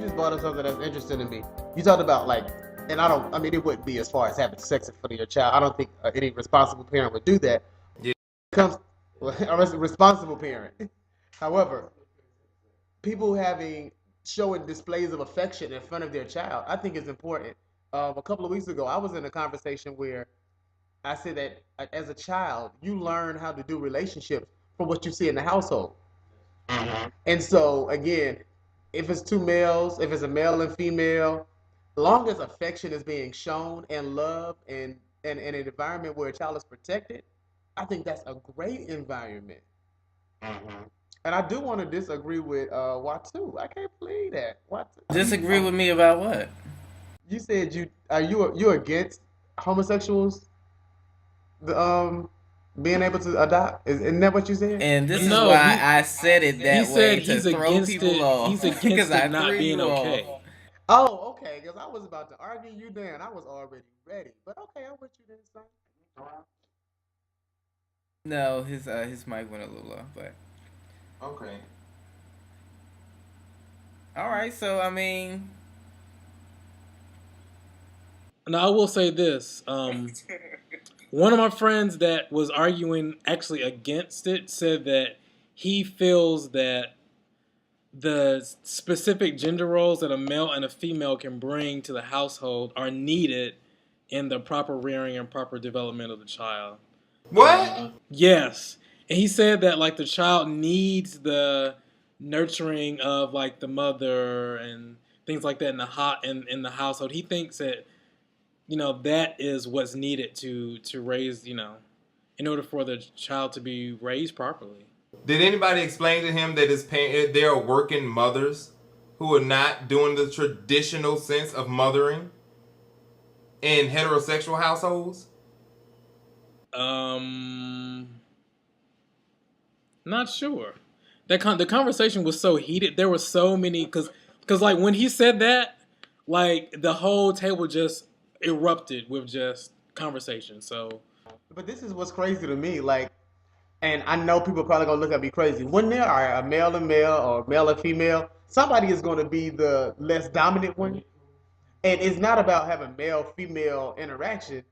just brought up something that's interesting to me. You talked about like, and I mean, it wouldn't be as far as having sex in front of your child. I don't think any responsible parent would do that. Yeah. It comes a responsible parent. However, people showing displays of affection in front of their child, I think is important. A couple of weeks ago, I was in a conversation where I said that as a child, you learn how to do relationships from what you see in the household. And so again, if it's two males, if it's a male and female, long as affection is being shown and love and in an environment where a child is protected, I think that's a great environment. And I do want to disagree with Watu. I can't believe that. Watu, Disagree with me about what? you said you against homosexuals the being able to adopt? Isn't that what you said? And this is No, why I said it he that way said to he's throw against people it. off. He's against Because I it not threw being you okay. off. Oh, okay. Because I was about to argue you down. I was already ready. But okay, I'm with you then, son. No, his mic went a little low, but Okay. all right. So I mean, Now I will say this. One of my friends that was arguing actually against it said that he feels that the specific gender roles that a male and a female can bring to the household are needed in the proper rearing and proper development of the child. What? Yes. And he said that like the child needs the nurturing of like the mother and things like that in the household. He thinks that that is what's needed to raise, in order for the child to be raised properly. Did anybody explain to him that his parents, they are working mothers who are not doing the traditional sense of mothering in heterosexual households? Not sure. The conversation was so heated. There were so many because like when he said that, like the whole table just erupted with just conversation. So But this is what's crazy to me. Like, and I know people are probably gonna look at me crazy. When there are a male and male or male and female, somebody is gonna be the less dominant one. And it's not about having male female interaction,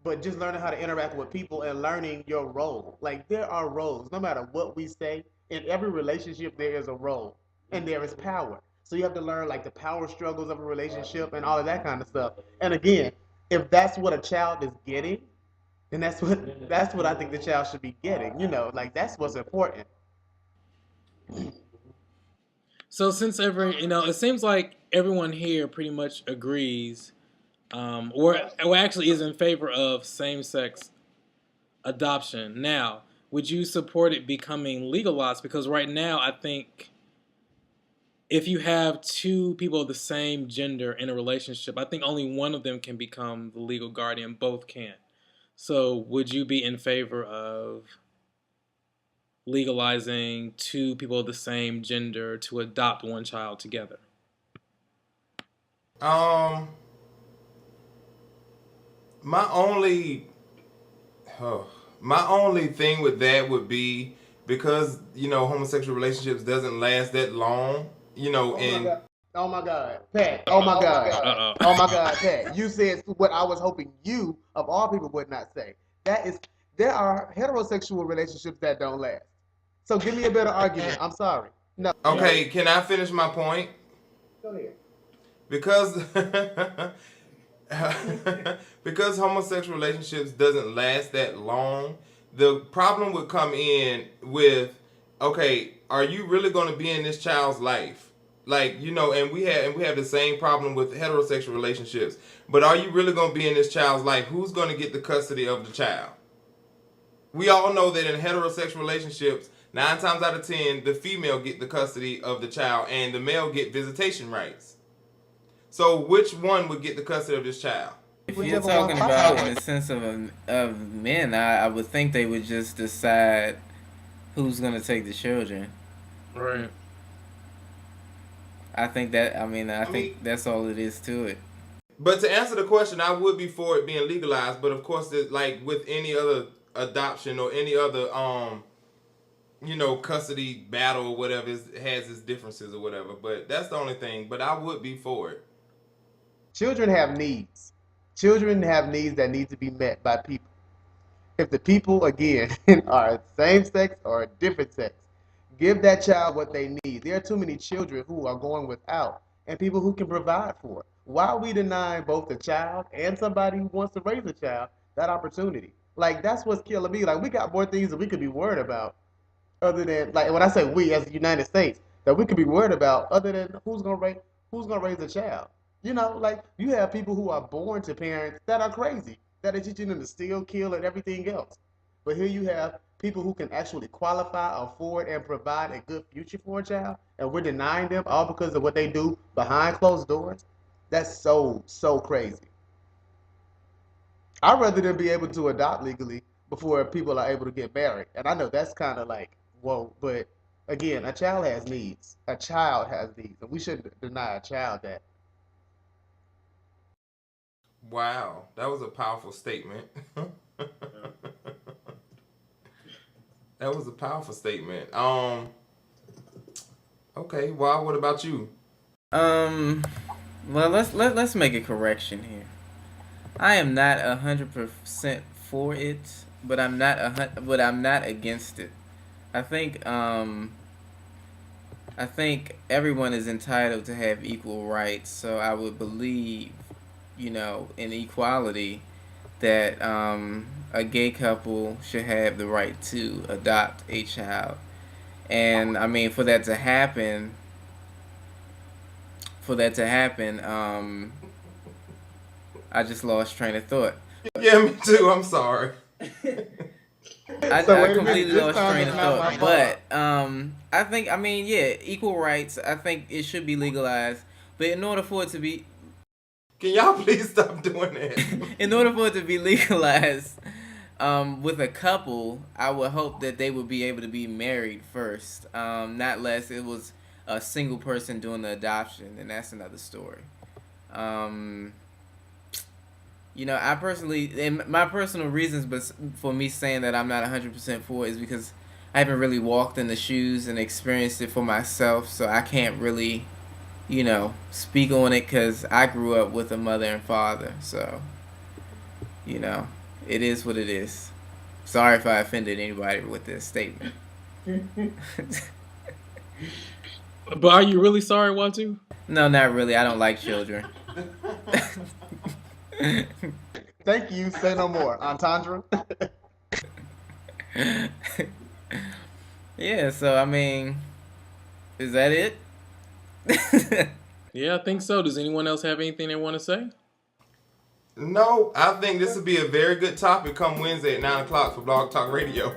but just learning how to interact with people and learning your role. Like there are roles, no matter what we say. In every relationship, there is a role, and there is power. So you have to learn like the power struggles of a relationship and all of that kind of stuff. And again, if that's what a child is getting, then that's what I think the child should be getting. Like that's what's important. since it seems like everyone here pretty much agrees, or actually is in favor of same sex adoption. Now, would you support it becoming legalized? Because right now, I think if you have two people of the same gender in a relationship, I think only one of them can become the legal guardian. Both can't. So, would you be in favor of legalizing two people of the same gender to adopt one child together? Um, my only, oh, my only thing with that would be because homosexual relationships doesn't last that long. And Oh my God, Pat. Oh my God. Oh my God, Pat. You said what I was hoping you, of all people, would not say. That is, there are heterosexual relationships that don't last. So give me a better argument. I'm sorry. No. okay, can I finish my point? Go ahead. Because because homosexual relationships doesn't last that long, the problem would come in with, okay, are you really going to be in this child's life? Like, and we have the same problem with heterosexual relationships. But are you really going to be in this child's life? Who's going to get the custody of the child? We all know that in heterosexual relationships, 9 times out of 10, the female get the custody of the child and the male get visitation rights. So which one would get the custody of this child? if you're talking about in the sense of men, I would think they would just decide who's gonna take the children. Right. I think that's all it is to it. But to answer the question, I would be for it being legalized. But of course, like with any other adoption or any other custody battle or whatever has its differences or whatever. But that's the only thing. But I would be for it. Children have needs. Children have needs that need to be met by people. If the people, again, are same sex or different sex, give that child what they need. There are too many children who are going without and people who can provide for it. Why are we denying both the child and somebody who wants to raise a child that opportunity? Like, that's what's killing me. Like, we got more things that we could be worried about other than, like, when I say we as the United States, that we could be worried about other than who's gonna raise a child. Like, you have people who are born to parents that are crazy, that are teaching them to steal, kill, and everything else. But here you have people who can actually qualify, afford, and provide a good future for a child, and we're denying them all because of what they do behind closed doors. That's so crazy. I'd rather them be able to adopt legally before people are able to get married. And I know that's kind of like, whoa, but again, a child has needs. A child has needs, and we shouldn't deny a child that. Wow, that was a powerful statement. That was a powerful statement. Okay, well, what about you? Well, let's make a correction here. I am not 100% for it, but I'm not against it. I think everyone is entitled to have equal rights. So I would believe, in equality, that a gay couple should have the right to adopt a child. And I mean, for that to happen, I just lost train of thought. Yeah, me too. I'm sorry. I So wait a minute, completely this lost time train is of not my thought. fault. But I think, equal rights. I think it should be legalized. But in order for it to be, Can y'all please stop doing that? in order for it to be legalized, with a couple, I would hope that they would be able to be married first, not less it was a single person doing the adoption, and that's another story. I personally, and my personal reasons, but for me saying that I'm not 100% for it is because I haven't really walked in the shoes and experienced it for myself, so I can't really, speak on it because I grew up with a mother and father, so, it is what it is. Sorry if I offended anybody with this statement. But are you really sorry, Watu? No, not really. I don't like children. Thank you. Say no more. Entendre. Yeah, so I mean, is that it? Yeah, I think so. Does anyone else have anything they want to say? No, I think this would be a very good topic come Wednesday at 9 o'clock for Blog Talk Radio.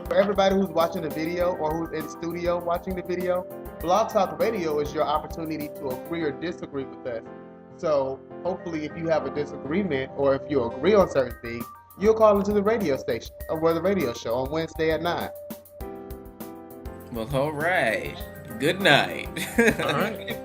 For everybody who's watching the video or who's in studio watching the video, Blog Talk Radio is your opportunity to agree or disagree with us. So hopefully if you have a disagreement or if you agree on certain things, you'll call into the radio station or the radio show on Wednesday at 9. Well, all right. Good night. All right.